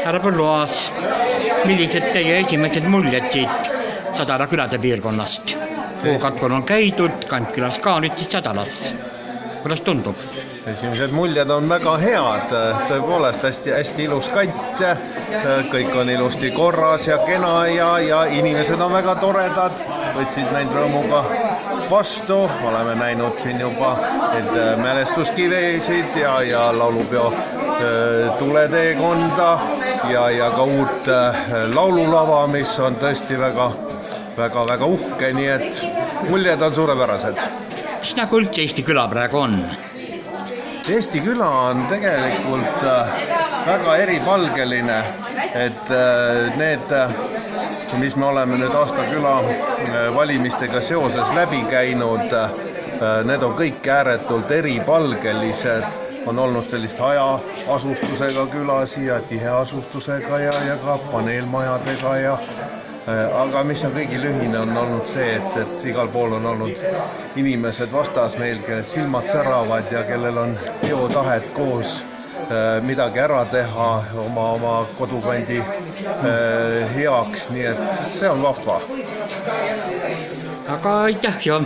Härra Põlluaas, millised teie esimesed muljed siit Sadala külade piirkonnast? Puukatkul on käidud, Kandkülas ka, nüüd siis Sadalas. Kuidas tundub? Esimesed muljed on väga head, tõepoolest hästi ilus kant, kõik on ilusti korras ja kena ja inimesed on väga toredad, võtsid neid rõõmuga vastu, oleme näinud siin juba mälestuskivesid ja laulupeo tuleteekonda ja ka uut laululava, mis on tõesti väga uhke, nii et muljed on suurepärased. Mis nagu üldse Eesti küla praegu on? Eesti küla on tegelikult väga eripalgeline, et need, mis me oleme nüüd aastaküla valimistega seoses läbi käinud, need on kõik ääretult eripalgelised, on olnud sellist hajaasustusega külasi ja tiheasustusega ja ka paneelmajadega aga mis on kõigil ühine, on olnud see, et igal pool on olnud inimesed vastas meil, kelle silmad säravad ja kellel on teotahet koos midagi ära teha oma kodukandi heaks, nii et see on vahva. Aga aitäh ja